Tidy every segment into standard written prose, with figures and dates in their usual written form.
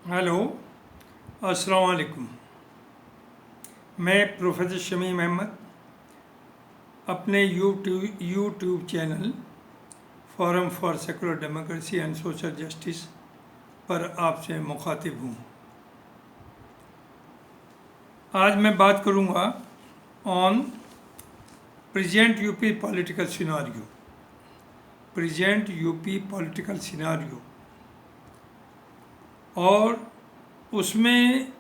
Hello, अस्सलाम वालेकुम। मैं प्रोफेसर शमीम अहमद अपने YouTube channel forum for secular democracy and social justice पर आपसे मुखातिब हूँ। आज मैं बात करूँगा on present UP political scenario. Present UP political scenario और उसमें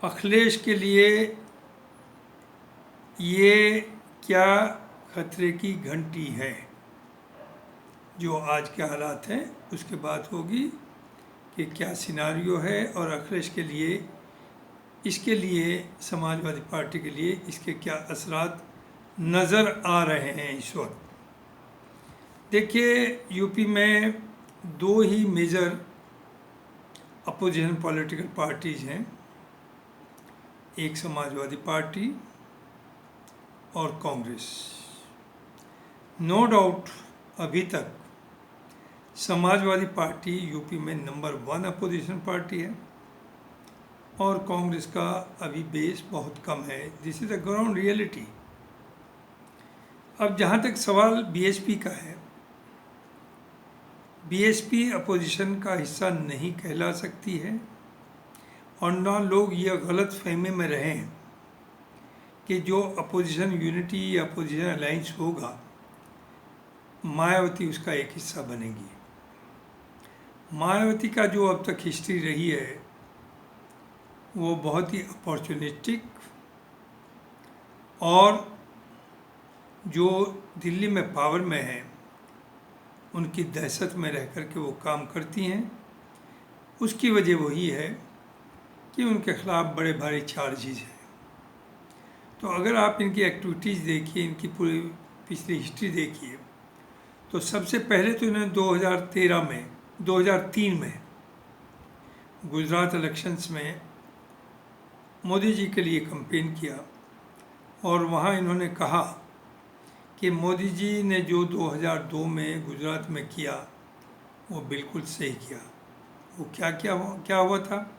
अखिलेश के लिए ये क्या खतरे की घंटी है। जो आज के हालात हैं उसके बाद होगी कि क्या सिनारियो है और अखिलेश के लिए, इसके लिए, समाजवादी पार्टी के लिए इसके क्या असरात नज़र आ रहे हैं इस वक्त। देखिए, यूपी में दो ही मेजर अपोजिशन पॉलिटिकल पार्टीज हैं, एक समाजवादी पार्टी और कांग्रेस। नो डाउट अभी तक समाजवादी पार्टी यूपी में नंबर 1 अपोजिशन पार्टी है और कांग्रेस का अभी बेस बहुत कम है। This is the ground reality. अब जहाँ तक सवाल बीएसपी का है, बीएसपी अपोजिशन का हिस्सा नहीं कहला सकती है और ना लोग यह गलत फहमी में रहें कि जो अपोजिशन यूनिटी या अपोजिशन अलायंस होगा मायावती उसका एक हिस्सा बनेगी। मायावती का जो अब तक हिस्ट्री रही है वो बहुत ही अपॉर्चुनिस्टिक और जो दिल्ली में पावर में है उनकी दहशत में रह कर के वो काम करती हैं। उसकी वजह वही है कि उनके ख़िलाफ़ बड़े भारी चार्जेस हैं। तो अगर आप इनकी एक्टिविटीज़ देखिए, इनकी पूरी पिछली हिस्ट्री देखिए, तो सबसे पहले तो इन्होंने 2003 में गुजरात इलेक्शंस में मोदी जी के लिए कैंपेन किया और वहाँ इन्होंने कहा कि मोदी जी ने जो 2002 में गुजरात में किया वो बिल्कुल सही किया। वो क्या हुआ था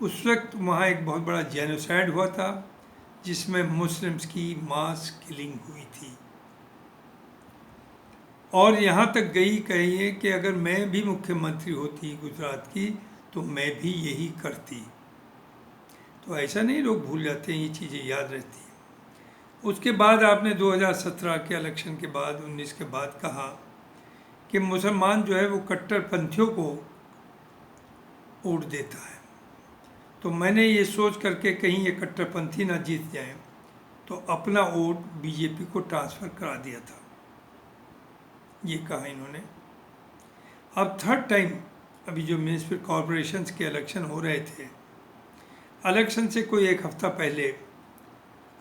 उस वक्त? वहाँ एक बहुत बड़ा जेनोसाइड हुआ था जिसमें मुस्लिम्स की मास किलिंग हुई थी और यहाँ तक गई कहिए कि अगर मैं भी मुख्यमंत्री होती गुजरात की तो मैं भी यही करती। तो ऐसा नहीं, लोग भूल जाते हैं, ये चीज़ें याद रहती हैं। उसके बाद आपने 2017 के इलेक्शन के बाद 19 के बाद कहा कि मुसलमान जो है वो कट्टरपंथियों को वोट देता है। तो मैंने ये सोच करके कहीं ये कट्टरपंथी ना जीत जाएं तो अपना वोट बीजेपी को ट्रांसफ़र करा दिया था, ये कहा इन्होंने। अब थर्ड टाइम अभी जो म्यूनिसिपल कॉरपोरेशंस के इलेक्शन हो रहे थे, इलेक्शन से कोई एक हफ़्ता पहले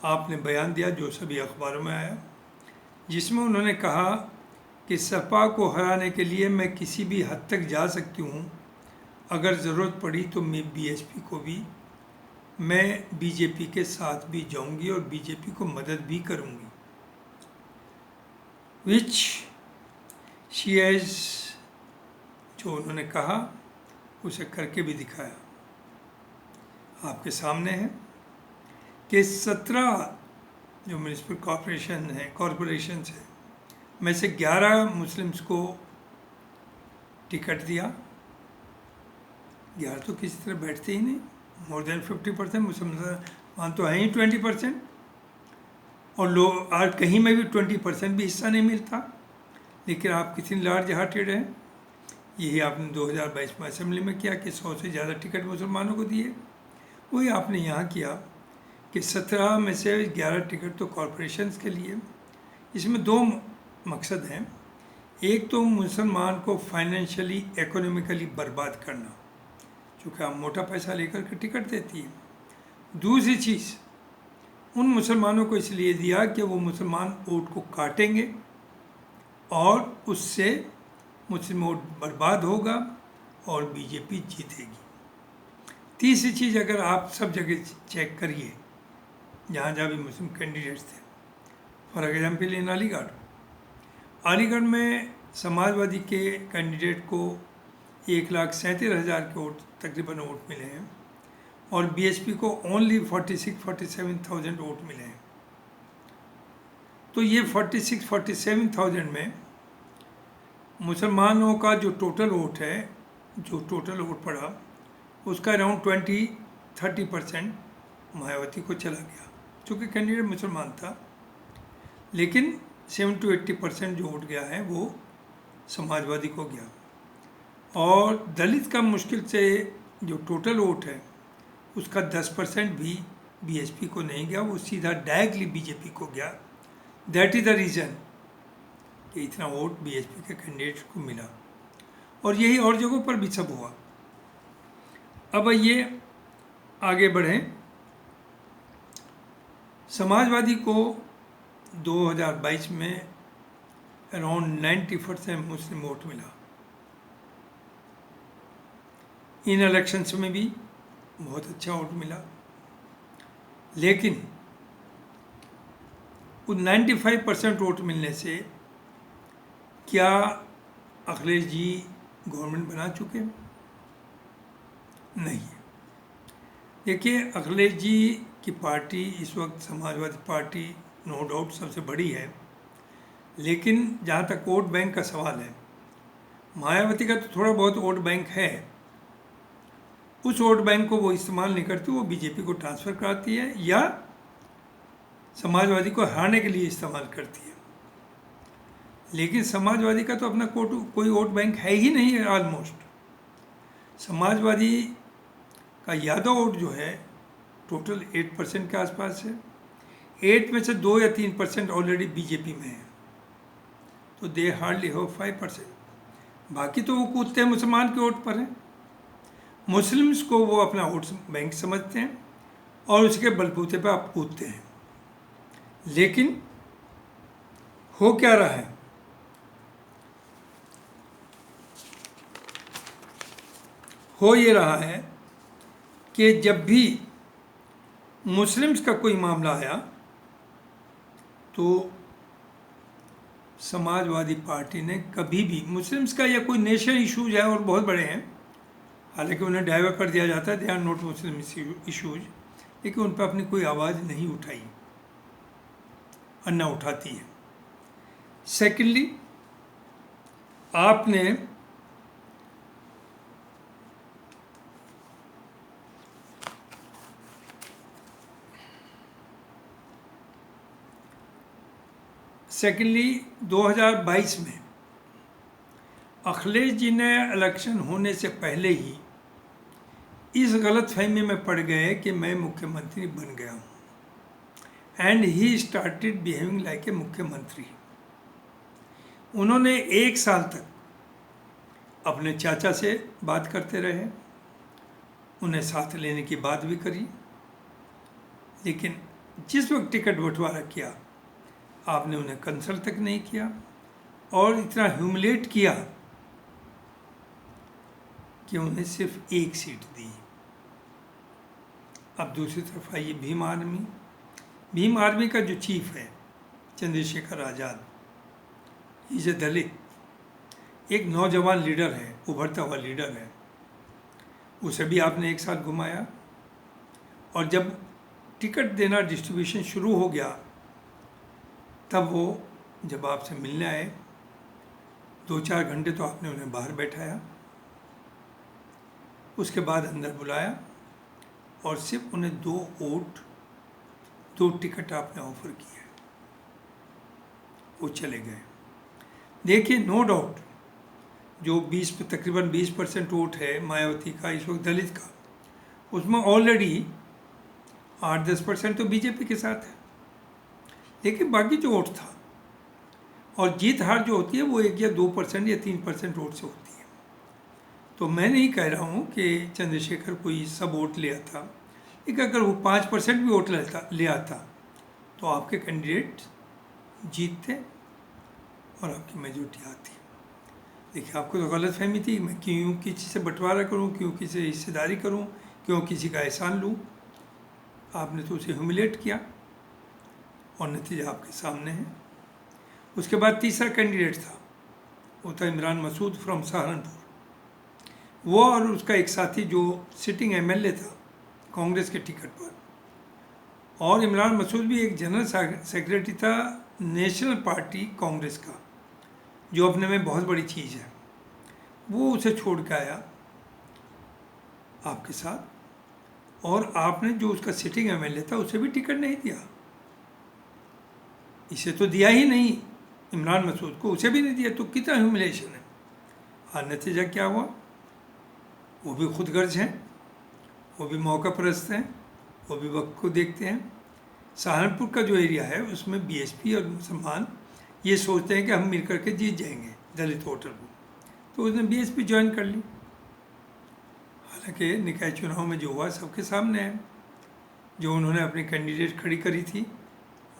आपने बयान दिया जो सभी अखबारों में आया, जिसमें उन्होंने कहा कि सपा को हराने के लिए मैं किसी भी हद तक जा सकती हूँ, अगर ज़रूरत पड़ी तो मैं बीएसपी को भी, मैं बीजेपी के साथ भी जाऊंगी और बीजेपी को मदद भी करूंगी, विच शी हैज़, जो उन्होंने कहा उसे करके भी दिखाया। आपके सामने है कि 17 जो म्यूनिसिपल कॉरपोरेशन है में से 11 मुस्लिम्स को टिकट दिया। 11 तो किसी तरह बैठते ही नहीं, मोर देन 50% मुसलमान तो हैं ही 20%, और लोग आज कहीं में भी 20% भी हिस्सा नहीं मिलता। लेकिन आप कितनी लार्ज हार्टेड हैं। यही आपने 2022 में असेंबली में किया कि 100 से ज़्यादा टिकट मुसलमानों को दिए। वही आपने यहाँ किया कि 17 में से 11 टिकट तो कॉरपोरेशंस के लिए। इसमें दो मकसद हैं। एक तो मुसलमान को फाइनेंशियली इकोनॉमिकली बर्बाद करना, चूँकि आप मोटा पैसा लेकर के टिकट देती है। दूसरी चीज़, उन मुसलमानों को इसलिए दिया कि वो मुसलमान वोट को काटेंगे और उससे मुस्लिम वोट बर्बाद होगा और बीजेपी जीतेगी। तीसरी चीज़, अगर आप सब जगह चेक करिए जहाँ जहाँ भी मुस्लिम कैंडिडेट्स थे, फॉर एग्जाम्पल इन अलीगढ़ में समाजवादी के कैंडिडेट को 1,37,000 के वोट तकरीबन वोट मिले हैं और बीएसपी को ओनली 47,000 वोट मिले हैं। तो ये 47,000 में मुसलमानों का जो टोटल वोट है, जो टोटल वोट पड़ा उसका अराउंड 20-30% मायावती को चला गया, चूँकि कैंडिडेट मुसलमान था। लेकिन 70-80% जो वोट गया है वो समाजवादी को गया। और दलित का मुश्किल से जो टोटल वोट है उसका 10% भी बीएसपी को नहीं गया, वो सीधा डायरेक्टली बीजेपी को गया। दैट इज़ द रीज़न कि इतना वोट बीएसपी के कैंडिडेट को मिला। और यही और जगहों पर भी सब हुआ। अब ये आगे बढ़ें। समाजवादी को 2022 में अराउंड 90% मुस्लिम वोट मिला। इन इलेक्शंस में भी बहुत अच्छा वोट मिला। लेकिन उस 95% वोट मिलने से क्या अखिलेश जी गवर्नमेंट बना चुके? नहीं। देखिए, अखिलेश जी की पार्टी इस वक्त समाजवादी पार्टी नो डाउट सबसे बड़ी है, लेकिन जहाँ तक वोट बैंक का सवाल है, मायावती का तो थोड़ा बहुत वोट बैंक है। उस वोट बैंक को वो इस्तेमाल नहीं करती, वो बीजेपी को ट्रांसफ़र कराती है या समाजवादी को हराने के लिए इस्तेमाल करती है। लेकिन समाजवादी का तो अपना कोई वोट बैंक है ही नहीं है ऑलमोस्ट। समाजवादी का यादव वोट जो है टोटल 8% के आसपास है। 8 में से 2 या 3% ऑलरेडी बीजेपी में है, तो दे हार्डली हो 5%। बाकी तो वो कूदते हैं मुसलमान के वोट पर हैं। मुस्लिम्स को वो अपना वोट बैंक समझते हैं और उसके बलबूते पे आप कूदते हैं। लेकिन हो क्या रहा है? हो ये रहा है कि जब भी मुस्लिम्स का कोई मामला आया तो समाजवादी पार्टी ने कभी भी मुस्लिम्स का या कोई नेशनल इश्यूज है और बहुत बड़े हैं, हालांकि उन्हें डाइवर्ट कर दिया जाता है, they are not Muslim issues, लेकिन उन पर अपनी कोई आवाज़ नहीं उठाई और न उठाती है। सेकेंडली, आपने सेकेंडली 2022 में अखिलेश जी ने इलेक्शन होने से पहले ही इस गलत फहमी में पड़ गए कि मैं मुख्यमंत्री बन गया हूँ, and he started behaving like a मुख्यमंत्री। उन्होंने 1 साल तक अपने चाचा से बात करते रहे, उन्हें साथ लेने की बात भी करी, लेकिन जिस वक्त टिकट बंटवारा किया आपने उन्हें कंसल्ट तक नहीं किया और इतना ह्यूमिलेट किया कि उन्हें सिर्फ 1 सीट दी। अब दूसरी तरफ आइए भीम आर्मी का जो चीफ है चंद्रशेखर आज़ाद, इज ए दलित, एक नौजवान लीडर है, उभरता हुआ लीडर है। उसे भी आपने 1 साल घुमाया और जब टिकट देना डिस्ट्रीब्यूशन शुरू हो गया तब वो जब आपसे मिलने आए 2-4 घंटे तो आपने उन्हें बाहर बैठाया, उसके बाद अंदर बुलाया और सिर्फ उन्हें 2 टिकट आपने ऑफर किए, वो चले गए। देखिए, नो डाउट जो तकरीबन 20% वोट है मायावती का इस वक्त दलित का, उसमें ऑलरेडी 8-10% तो बीजेपी के साथ है, लेकिन बाकी जो वोट था, और जीत हार जो होती है वो 1 या 2% या 3% वोट से होती है। तो मैं नहीं कह रहा हूँ कि चंद्रशेखर कोई सब वोट ले आता, लेकिन अगर वो 5% भी वोट ले आता तो आपके कैंडिडेट जीतते और आपकी मेजोरिटी आती। देखिए, आपको तो गलत फहमी थी, मैं क्यों किसी से बंटवारा करूं, क्यों किसी से हिस्सेदारी करूं, क्यों किसी का एहसान लूं। आपने तो उसे ह्यूमिलेट किया और नतीजा आपके सामने है। उसके बाद तीसरा कैंडिडेट था, वो था इमरान मसूद फ्रॉम सहारनपुर। वो और उसका एक साथी जो सिटिंग एमएलए था कांग्रेस के टिकट पर, और इमरान मसूद भी एक जनरल सेक्रेटरी था नेशनल पार्टी कांग्रेस का, जो अपने में बहुत बड़ी चीज़ है, वो उसे छोड़ के आया आपके साथ, और आपने जो उसका सिटिंग एमएलए था उसे भी टिकट नहीं दिया। इसे तो दिया ही नहीं, इमरान मसूद को उसे भी नहीं दिया, तो कितना ह्यूमिलेशन है। और नतीजा क्या हुआ? वो भी खुदगर्ज हैं, वो भी मौका परस्त हैं, वो भी वक्त को देखते हैं। सहारनपुर का जो एरिया है उसमें बीएसपी और मुसलमान ये सोचते हैं कि हम मिल करके जीत जाएंगे दलित वोटर को, तो उसने बीएसपी ज्वाइन कर ली। हालांकि निकाय चुनाव में जो हुआ सबके सामने है, जो उन्होंने अपनी कैंडिडेट खड़ी करी थी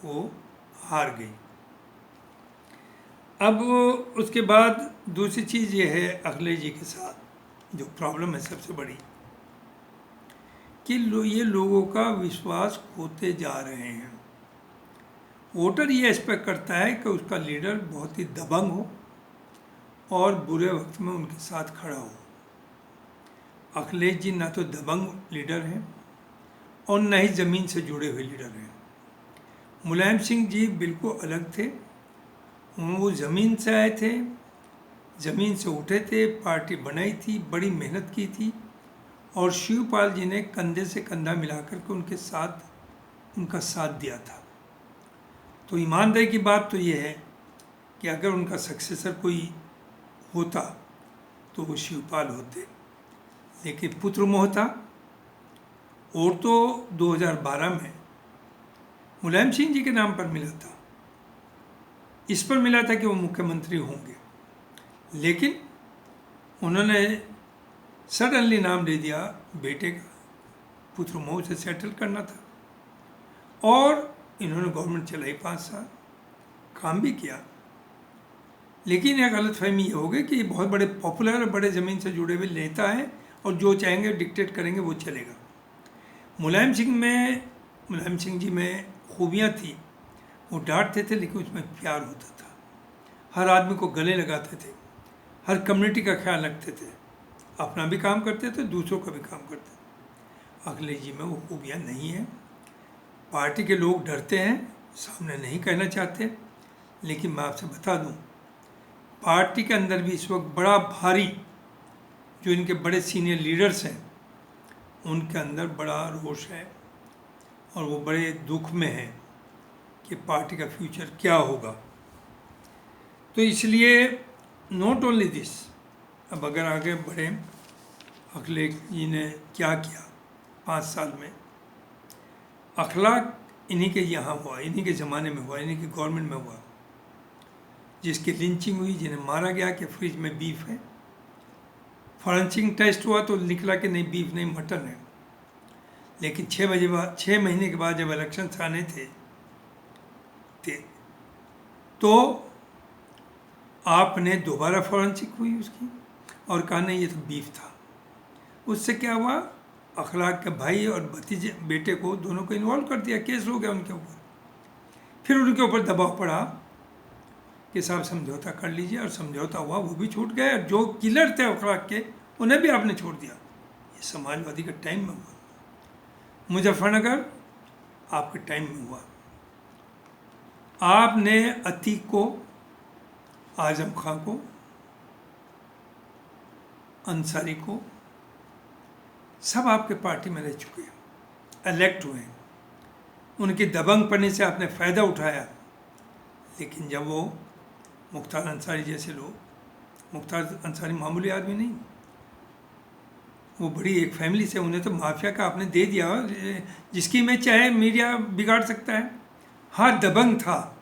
वो हार गई। अब उसके बाद दूसरी चीज़ ये है अखिलेश जी के साथ जो प्रॉब्लम है सबसे बड़ी, कि ये लोगों का विश्वास खोते जा रहे हैं। वोटर ये एक्सपेक्ट करता है कि उसका लीडर बहुत ही दबंग हो और बुरे वक्त में उनके साथ खड़ा हो। अखिलेश जी ना तो दबंग लीडर हैं और न ही ज़मीन से जुड़े हुए लीडर हैं। मुलायम सिंह जी बिल्कुल अलग थे, वो ज़मीन से आए थे, ज़मीन से उठे थे, पार्टी बनाई थी, बड़ी मेहनत की थी, और शिवपाल जी ने कंधे से कंधा मिलाकर के उनका साथ दिया था। तो ईमानदारी की बात तो ये है कि अगर उनका सक्सेसर कोई होता तो वो शिवपाल होते, लेकिन पुत्र मोह था। और तो 2012 में मुलायम सिंह जी के नाम पर मिला था, इस पर मिला था कि वो मुख्यमंत्री होंगे, लेकिन उन्होंने सडनली नाम दे दिया बेटे का, पुत्र मोह से सेटल करना था। और इन्होंने गवर्नमेंट चलाई 5 साल, काम भी किया, लेकिन यह गलतफहमी ये हो गई कि ये बहुत बड़े पॉपुलर, बड़े ज़मीन से जुड़े हुए नेता हैं और जो चाहेंगे डिक्टेट करेंगे वो चलेगा। मुलायम सिंह जी में खूबियाँ थी, वो डांटते थे लेकिन उसमें प्यार होता था, हर आदमी को गले लगाते थे, हर कम्युनिटी का ख्याल रखते थे, अपना भी काम करते थे, दूसरों का भी काम करते थे। अखिलेश जी में वो खूबियाँ नहीं हैं। पार्टी के लोग डरते हैं, सामने नहीं कहना चाहते, लेकिन मैं आपसे बता दूं, पार्टी के अंदर भी इस वक्त बड़ा भारी, जो इनके बड़े सीनियर लीडर्स हैं उनके अंदर बड़ा रोष है और वो बड़े दुख में हैं कि पार्टी का फ्यूचर क्या होगा। तो इसलिए नॉट ओनली दिस, अब अगर आगे बढ़े, अखिलेश जी ने क्या किया 5 साल में। अखलाक इन्हीं के यहाँ हुआ, इन्हीं के ज़माने में हुआ, इन्हीं की गवर्नमेंट में हुआ, जिसकी लिंचिंग हुई, जिन्हें मारा गया कि फ्रिज में बीफ है। फॉरेंसिक टेस्ट हुआ तो निकला कि नहीं, बीफ नहीं, मटन है। लेकिन 6 महीने के बाद जब इलेक्शन आने थे तो आपने दोबारा फॉरेंसिक हुई उसकी और कहा नहीं ये तो बीफ था। उससे क्या हुआ, अखलाक के भाई और भतीजे बेटे को, दोनों को इन्वॉल्व कर दिया, केस हो गया उनके ऊपर। फिर उनके ऊपर दबाव पड़ा कि साहब समझौता कर लीजिए, और समझौता हुआ, वो भी छूट गए, और जो किलर थे अखलाक के उन्हें भी आपने छोड़ दिया। ये समाजवादी के टाइम में हुआ, मुजफ्फरनगर आपके टाइम में हुआ। आपने अतीक को, आजम खां को, अंसारी को, सब आपके पार्टी में रह चुके हैं, इलेक्ट हुए हैं, उनकी दबंग पड़ने से आपने फ़ायदा उठाया। लेकिन जब वो मुख्तार अंसारी जैसे लोग, मुख्तार अंसारी मामूली आदमी नहीं, वो बड़ी एक फैमिली से, उन्हें तो माफिया का आपने दे दिया, जिसकी में चाहे मीडिया बिगाड़ सकता है। हाँ दबंग था,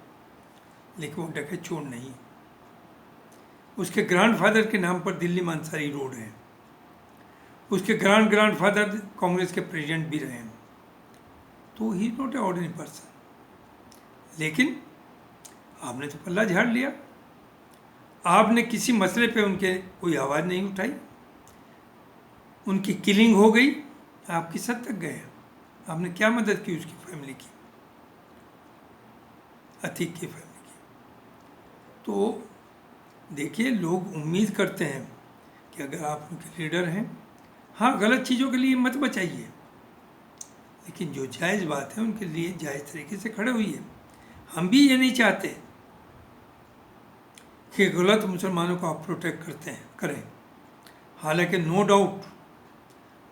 लेकिन वो डकैत चोर नहीं। उसके ग्रैंडफादर के नाम पर दिल्ली में अंसारी रोड है, उसके ग्रैंडफादर कांग्रेस के प्रेसिडेंट भी रहे हैं, तो ही नॉट ए ऑर्डिनरी पर्सन। लेकिन आपने तो पल्ला झाड़ लिया, आपने किसी मसले पे उनके कोई आवाज़ नहीं उठाई, उनकी किलिंग हो गई, आप किस हद तक गए, आपने क्या मदद की उसकी फैमिली की, अतीक की फैमिली की। तो देखिए, लोग उम्मीद करते हैं कि अगर आप उनके लीडर हैं, हाँ गलत चीज़ों के लिए मत बचाइए, लेकिन जो जायज़ बात है उनके लिए जायज़ तरीके से खड़े होइए। हम भी ये नहीं चाहते कि गलत मुसलमानों को आप प्रोटेक्ट करें। हालांकि नो डाउट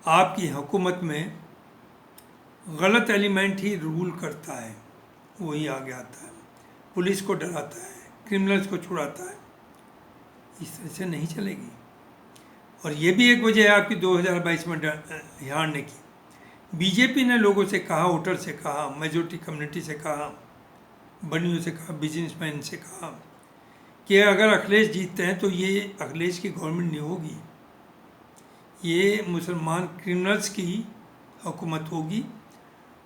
आपकी हुकूमत में गलत एलिमेंट ही रूल करता है, वही आगे आता है, पुलिस को डराता है, क्रिमिनल्स को छुड़ाता है। इस तरह से नहीं चलेगी। और ये भी एक वजह है आपकी 2022 में हारने की। बीजेपी ने लोगों से कहा, वोटर से कहा, मेजोरिटी कम्युनिटी से कहा, बनियों से कहा, बिजनेसमैन से कहा कि अगर अखिलेश जीतते हैं तो ये अखिलेश की गवर्नमेंट नहीं होगी, ये मुसलमान क्रिमिनल्स की हुकूमत होगी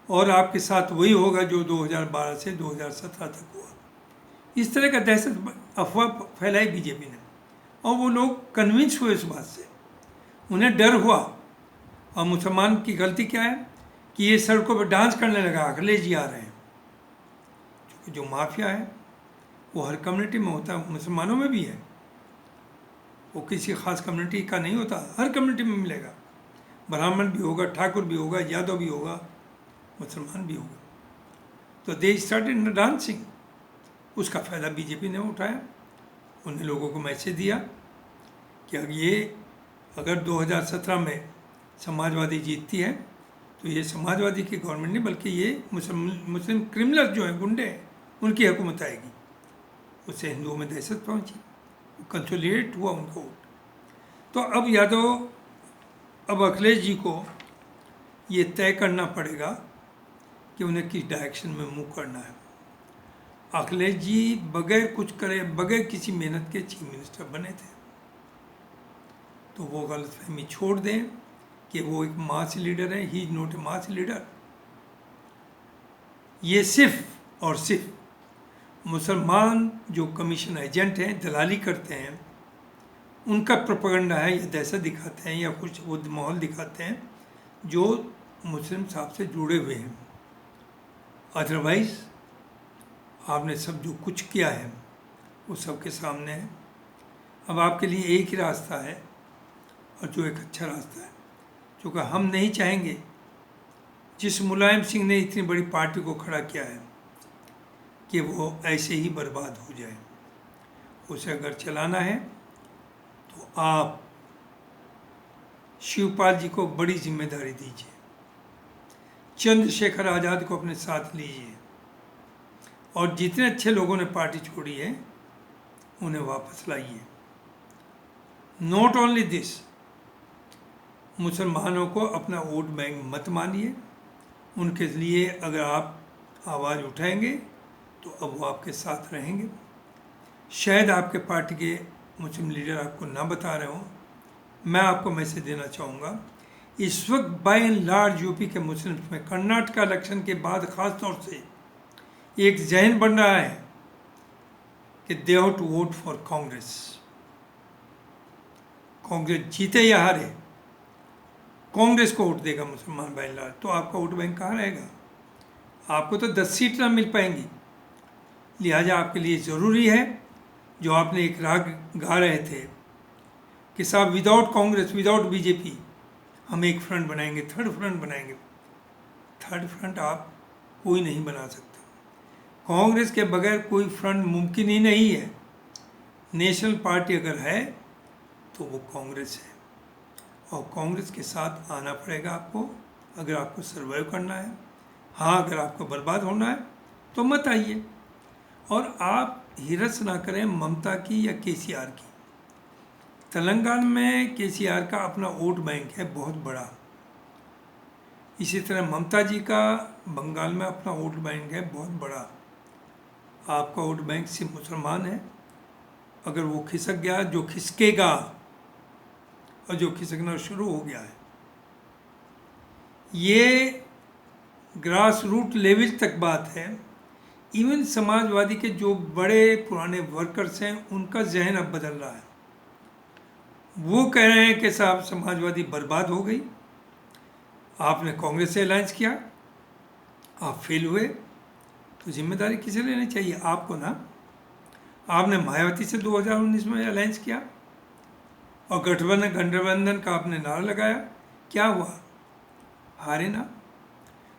और आपके साथ वही होगा जो 2012 से 2017 तक हुआ। इस तरह का दहशत अफवाह फैलाई बीजेपी ने और वो लोग कन्विंस हुए इस बात से, उन्हें डर हुआ। और मुसलमान की गलती क्या है कि ये सड़कों पर डांस करने लगा, अखिलेश जी आ रहे हैं। क्योंकि जो माफिया है वो हर कम्युनिटी में होता है, मुसलमानों में भी है, वो किसी खास कम्युनिटी का नहीं होता, हर कम्युनिटी में मिलेगा। ब्राह्मण भी होगा, ठाकुर भी होगा, यादव भी होगा, मुसलमान भी होगा। तो दे स्टार्टेड डांसिंग, उसका फ़ायदा बीजेपी ने उठाया। उन्हें लोगों को मैसेज दिया कि अगर 2017 में समाजवादी जीतती है तो ये समाजवादी की गवर्नमेंट नहीं बल्कि ये मुस्लिम क्रिमिनल जो हैं, गुंडे हैं, उनकी हुकूमत आएगी। उससे हिंदुओं में दहशत पहुंची, कंसोलिडेट हुआ उनको वोट। तो अब अखिलेश जी को ये तय करना पड़ेगा कि उन्हें किस डायरेक्शन में मूव करना है। अखिलेश जी बगैर कुछ करे, बगैर किसी मेहनत के चीफ मिनिस्टर बने थे, तो वो गलतफहमी छोड़ दें कि वो एक मास लीडर है। He is not a mass leader. ये सिर्फ और सिर्फ मुसलमान जो कमीशन एजेंट हैं, दलाली करते हैं, उनका प्रोपेगेंडा है, या दहशत दिखाते हैं या कुछ वो माहौल दिखाते हैं जो मुस्लिम साहब से जुड़े हुए हैं। अदरवाइज़ आपने सब जो कुछ किया है वो सबके सामने है। अब आपके लिए एक ही रास्ता है और जो एक अच्छा रास्ता है, क्योंकि हम नहीं चाहेंगे जिस मुलायम सिंह ने इतनी बड़ी पार्टी को खड़ा किया है कि वो ऐसे ही बर्बाद हो जाए। उसे अगर चलाना है तो आप शिवपाल जी को बड़ी जिम्मेदारी दीजिए, चंद्रशेखर आज़ाद को अपने साथ लीजिए और जितने अच्छे लोगों ने पार्टी छोड़ी है उन्हें वापस लाइए। नॉट ओनली दिस, मुसलमानों को अपना वोट बैंक मत मानिए। उनके लिए अगर आप आवाज़ उठाएंगे तो अब वो आपके साथ रहेंगे। शायद आपके पार्टी के मुस्लिम लीडर आपको ना बता रहे हों, मैं आपको मैसेज देना चाहूँगा। इस वक्त बाय एंड लार्ज यूपी के मुस्लिम्स में कर्नाटका इलेक्शन के बाद ख़ास तौर से एक जहन बन रहा है कि they have to vote for Congress. Congress जीते या हारे, कांग्रेस को वोट देगा मुसलमान बाय एंड लार्ज, तो आपका वोट बैंक कहाँ रहेगा? आपको तो 10 सीट ना मिल पाएंगी। लिहाजा आपके लिए ज़रूरी है जो आपने एक राग गा रहे थे कि साहब विदाउट कांग्रेस, विदाउट बीजेपी हम एक फ्रंट बनाएंगे, थर्ड फ्रंट बनाएंगे। थर्ड फ्रंट आप कोई नहीं बना सकता। कांग्रेस के बगैर कोई फ्रंट मुमकिन ही नहीं है। नेशनल पार्टी अगर है तो वो कांग्रेस है और कांग्रेस के साथ आना पड़ेगा आपको अगर आपको सर्वाइव करना है। हाँ, अगर आपको बर्बाद होना है तो मत आइए। और आप हिरस ना करें ममता की या केसीआर की। तेलंगाना में केसीआर का अपना वोट बैंक है बहुत बड़ा, इसी तरह ममता जी का बंगाल में अपना वोट बैंक है बहुत बड़ा। आपका वोट बैंक सिर्फ मुसलमान है। अगर वो खिसक गया, जो खिसकेगा और जो खिसकना शुरू हो गया है, ये ग्रास रूट लेवल तक बात है। इवन समाजवादी के जो बड़े पुराने वर्कर्स हैं उनका जहन अब बदल रहा है। वो कह रहे हैं कि साहब समाजवादी बर्बाद हो गई, आपने कांग्रेस से अलायंस किया, आप फेल हुए, तो जिम्मेदारी किसे लेनी चाहिए? आपको ना। आपने मायावती से 2019 में अलायंस किया और गठबंधन का आपने नारा लगाया, क्या हुआ? हारे ना।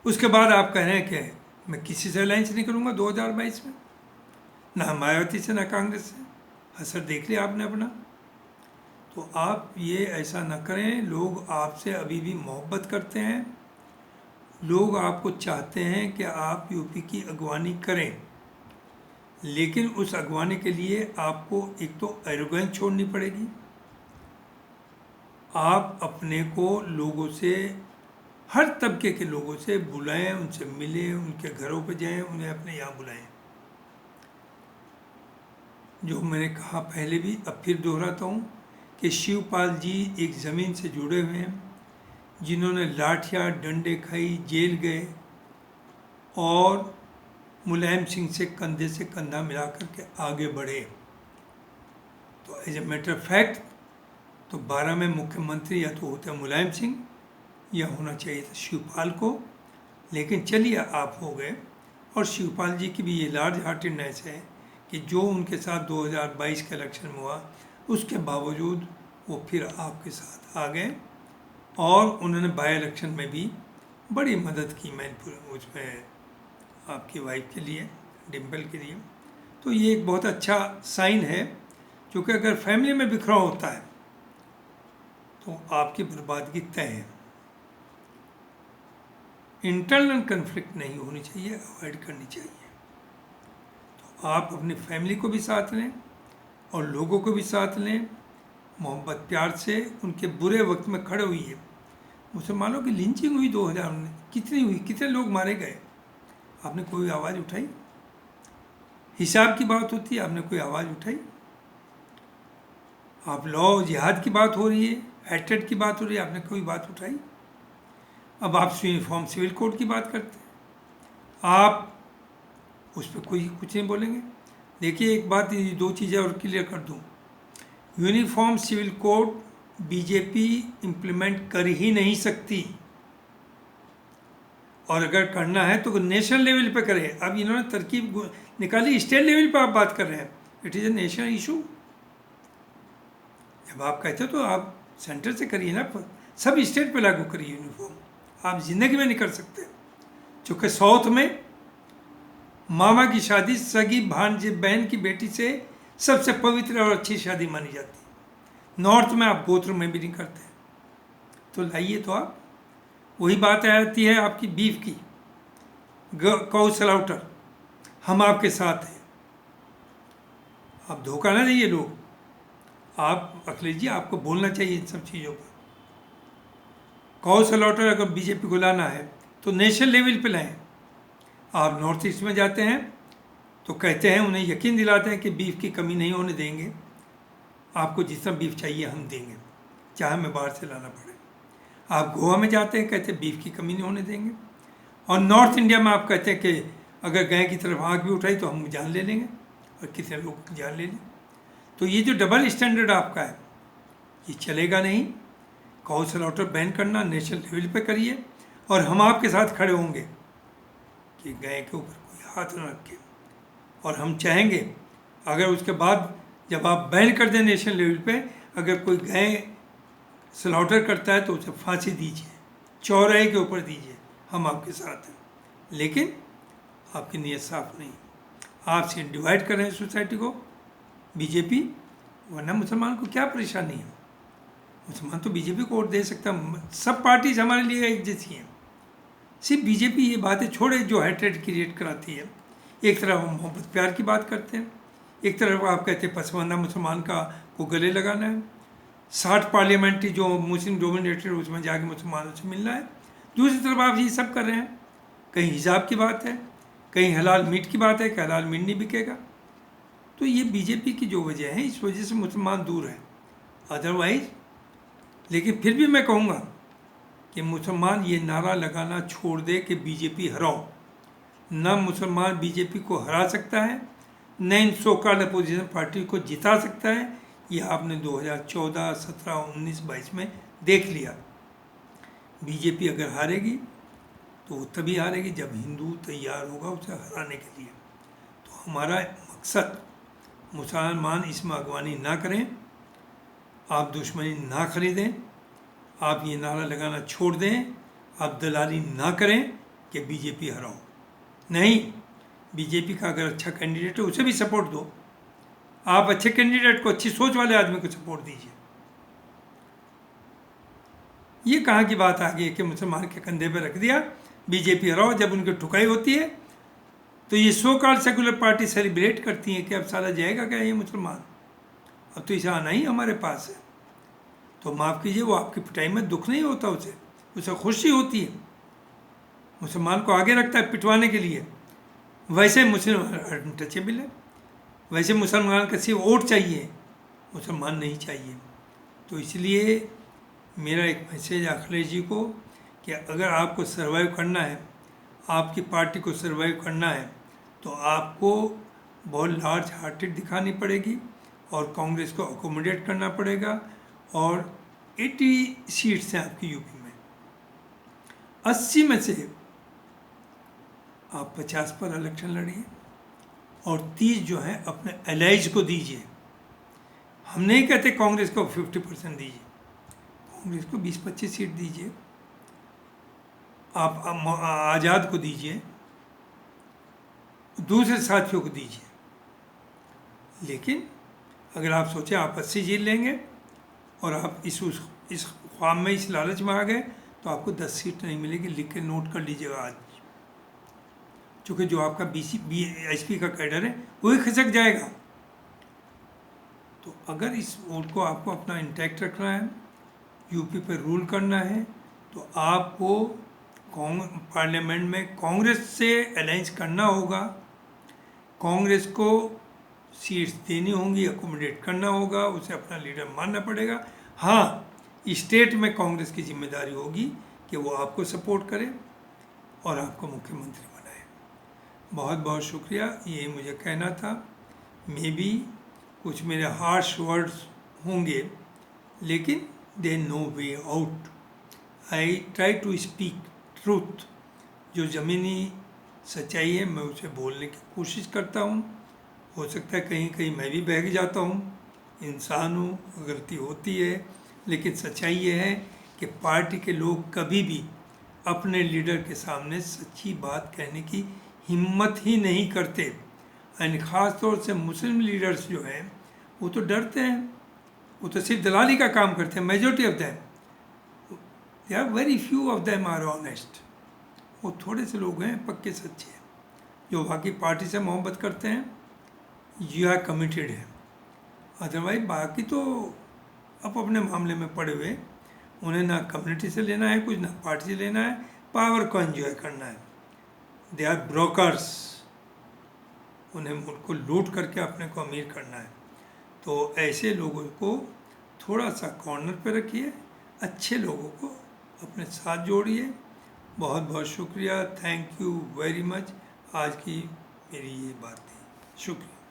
उसके बाद आप कह रहे हैं कि मैं किसी से अलायंस नहीं करूँगा 2022 में, ना मायावती से ना कांग्रेस से। असर देख लिया आपने अपना। तो आप ये ऐसा ना करें। लोग आपसे अभी भी मोहब्बत करते हैं, लोग आपको चाहते हैं कि आप यूपी की अगवानी करें, लेकिन उस अगवानी के लिए आपको एक तो एरोगेंस छोड़नी पड़ेगी। आप अपने को लोगों से, हर तबके के लोगों से बुलाएं, उनसे मिलें, उनके घरों पर जाएं, उन्हें अपने यहाँ बुलाएं। जो मैंने कहा पहले भी, अब फिर दोहराता हूँ कि शिवपाल जी एक ज़मीन से जुड़े हुए हैं, जिन्होंने लाठियाँ डंडे खाई, जेल गए और मुलायम सिंह से कंधे से कंधा मिला करके आगे बढ़े। तो as a matter of fact तो 12 में मुख्यमंत्री या तो होते हैं मुलायम सिंह या होना चाहिए था शिवपाल को, लेकिन चलिए आप हो गए। और शिवपाल जी की भी ये लार्ज हार्टेडनेस है कि जो उनके साथ 2022 के इलेक्शन में हुआ, उसके बावजूद वो फिर आपके साथ आ गए और उन्होंने बाई इलेक्शन में भी बड़ी मदद की मैनपुर उसमें आपकी वाइफ के लिए, डिम्पल के लिए। तो ये एक बहुत अच्छा साइन है, क्योंकि अगर फैमिली में बिखराव होता है तो आपकी बर्बादगी तय है। इंटरनल कन्फ्लिक्ट नहीं होनी चाहिए, अवॉइड करनी चाहिए। तो आप अपनी फैमिली को भी साथ लें और लोगों को भी साथ लें, मोहब्बत प्यार से उनके बुरे वक्त में खड़े हुई। मुसलमानों की लिंचिंग हुई 2000 में, कितनी हुई, कितने लोग मारे गए, आपने कोई आवाज़ उठाई? हिसाब की बात होती है, आपने कोई आवाज़ उठाई? आप लॉ जिहाद की बात हो रही है, हेट्रेड की बात हो रही है, आपने कोई बात उठाई? अब आप यूनिफॉर्म सिविल कोड की बात करते हैं, आप उस पर कोई कुछ नहीं बोलेंगे। देखिए एक बात, ये 2 चीज़ें और क्लियर कर दूं। Uniform civil code BJP implement कर ही नहीं सकती, और अगर करना है तो नेशनल लेवल पे करे। अब इन्होंने तरकीब निकाली, स्टेट लेवल पे आप बात कर रहे हैं। It is a national issue. जब आप कहते हो तो आप सेंटर से करिए ना, सब स्टेट पे लागू करिए यूनिफॉर्म। आप जिंदगी में नहीं कर सकते, क्योंकि साउथ में मामा की शादी सगी भांजे बहन की बेटी से सबसे पवित्र और अच्छी शादी मानी जाती है। नॉर्थ में आप गोत्र में भी नहीं करते। तो लाइए, तो आप वही बात आती है आपकी बीफ की, काउ स्लॉटर, हम आपके साथ हैं। आप धोखा ना दीजिए लोग। आप अखिलेश जी, आपको बोलना चाहिए इन सब चीज़ों पर। काउ स्लॉटर अगर बीजेपी को लाना है तो नेशनल लेवल पे लाएं। आप नॉर्थ ईस्ट में जाते हैं तो कहते हैं, उन्हें यकीन दिलाते हैं कि बीफ की कमी नहीं होने देंगे, आपको जितना बीफ चाहिए हम देंगे, चाहे हमें बाहर से लाना पड़े। आप गोवा में जाते हैं, कहते हैं बीफ की कमी नहीं होने देंगे। और नॉर्थ इंडिया में आप कहते हैं कि अगर गाय की तरफ आँख भी उठाई तो हम जान ले लेंगे, और कितने लोग जान ले लें। तो ये जो डबल स्टैंडर्ड आपका है, ये चलेगा नहीं। काउ स्लॉटर बैन करना नेशनल लेवल पे करिए, और हम आपके साथ खड़े होंगे कि गाय के ऊपर कोई हाथ न रखे। और हम चाहेंगे अगर उसके बाद जब आप बैन कर दें नेशनल लेवल पे, अगर कोई गाय स्लॉटर करता है तो उसे फांसी दीजिए, चौराहे के ऊपर दीजिए, हम आपके साथ हैं। लेकिन आपकी नीयत साफ नहीं, आप सिर्फ डिवाइड कर रहे हैं सोसाइटी को, बीजेपी। वरना मुसलमान को क्या परेशानी है? मुसलमान तो बीजेपी को वोट दे सकता है। सब पार्टीज हमारे लिए एक जैसी हैं। सिर्फ बीजेपी ये बातें छोड़े जो हेट्रेड क्रिएट कराती है। एक तरफ हम मोहब्बत प्यार की बात करते हैं, एक तरफ आप कहते हैं पसमानदा मुसलमान का को गले लगाना है, 60 पार्लियामेंट्री जो मुस्लिम डोमिनेटेड उसमें जाके मुसलमानों से मिलना है। दूसरी तरफ आप ये सब कर रहे हैं। कहीं हिजाब की बात है, कहीं हलाल मीट की बात है कि हलाल मीट नहीं बिकेगा। तो ये बीजेपी की जो वजह है, इस वजह से मुसलमान दूर है। अदरवाइज, लेकिन फिर भी मैं कहूँगा कि मुसलमान ये नारा लगाना छोड़ दे कि बीजेपी हराओ। न मुसलमान बीजेपी को हरा सकता है, न इन सो कॉल्ड अपोजिशन पार्टी को जिता सकता है। ये आपने 2014, 17, 19, 22 में देख लिया। बीजेपी अगर हारेगी तो वो तभी हारेगी जब हिंदू तैयार होगा उसे हराने के लिए। तो हमारा मकसद, मुसलमान इसमें अगवानी ना करें। आप दुश्मनी ना खरीदें, आप ये नारा लगाना छोड़ दें, आप दलाली ना करें कि बीजेपी हराओ। नहीं, बीजेपी का अगर अच्छा कैंडिडेट है उसे भी सपोर्ट दो। आप अच्छे कैंडिडेट को, अच्छी सोच वाले आदमी को सपोर्ट दीजिए। ये कहाँ की बात आ गई है कि मुसलमान के कंधे पे रख दिया बीजेपी हराओ। जब उनकी ठुकाई होती है तो ये so called secular party celebrate करती है कि अब साला जाएगा क्या ये मुसलमान, अब तो इसे आना ही हमारे पास है। तो माफ़ कीजिए, वो आपकी पिटाई में दुख नहीं होता, उसे खुशी होती है। मुसलमान को आगे रखता है पिटवाने के लिए। वैसे मुसलमान अनटचेबल है, वैसे मुसलमान का सिर्फ वोट चाहिए, मुसलमान नहीं चाहिए। तो इसलिए मेरा एक मैसेज अखिलेश जी को कि अगर आपको सर्वाइव करना है, आपकी पार्टी को सर्वाइव करना है, तो आपको बहुत लार्ज हार्टेड दिखानी पड़ेगी और कांग्रेस को अकोमोडेट करना पड़ेगा। और 80 सीट्स हैं आपकी यूपी में, 80 में से आप 50 पर इलेक्शन लड़िए और 30 जो है अपने एलाइज को दीजिए। हम नहीं कहते कांग्रेस को 50% दीजिए, कांग्रेस को 20-25 सीट दीजिए, आप आज़ाद को दीजिए, दूसरे साथियों को दीजिए। लेकिन अगर आप सोचें आप 80 जीत लेंगे और आप इस ख्वाब में, इस लालच में आ गए, तो आपको 10 सीट नहीं मिलेगी। लिख के नोट कर लीजिएगा आज, चूँकि जो आपका BSP का कैडर है वही खिसक जाएगा। तो अगर इस वोट को आपको अपना इंटैक्ट रखना है, यूपी पर रूल करना है, तो आपको पार्लियामेंट में कांग्रेस से अलायंस करना होगा, कांग्रेस को सीट्स देनी होंगी, अकोमोडेट करना होगा, उसे अपना लीडर मानना पड़ेगा। हाँ, स्टेट में कांग्रेस की जिम्मेदारी होगी कि वो आपको सपोर्ट करे और आपको मुख्यमंत्री बनाए। बहुत बहुत शुक्रिया, ये मुझे कहना था। मे बी कुछ मेरे हार्श वर्ड्स होंगे, लेकिन they no way out. I try to speak truth. जो ज़मीनी सच्चाई है मैं उसे बोलने की कोशिश करता हूँ। हो सकता है कहीं कहीं मैं भी बहक जाता हूँ, इंसान हूँ, गलती होती है, लेकिन सच्चाई ये है कि पार्टी के लोग कभी भी अपने लीडर के सामने सच्ची बात कहने की हिम्मत ही नहीं करते। एंड ख़ास तौर से मुस्लिम लीडर्स जो हैं वो तो डरते हैं, वो तो सिर्फ दलाली का काम करते हैं। Majority of them, they are very few of them are honest. वो थोड़े से लोग हैं पक्के सच्चे हैं जो बाकी पार्टी से मोहब्बत करते हैं, यू आर कमिटेड है। अदरवाइज बाकी तो अब अपने मामले में पड़े हुए, उन्हें ना कम्युनिटी से लेना है कुछ, ना पार्टी से लेना है, पावर को एंजॉय करना है। दे आर ब्रोकर्स, उन्हें मुल्क को लूट करके अपने को अमीर करना है। तो ऐसे लोगों को थोड़ा सा कॉर्नर पे रखिए, अच्छे लोगों को अपने साथ जोड़िए। बहुत बहुत शुक्रिया, थैंक यू वेरी मच। आज की मेरी ये बात थी, शुक्रिया।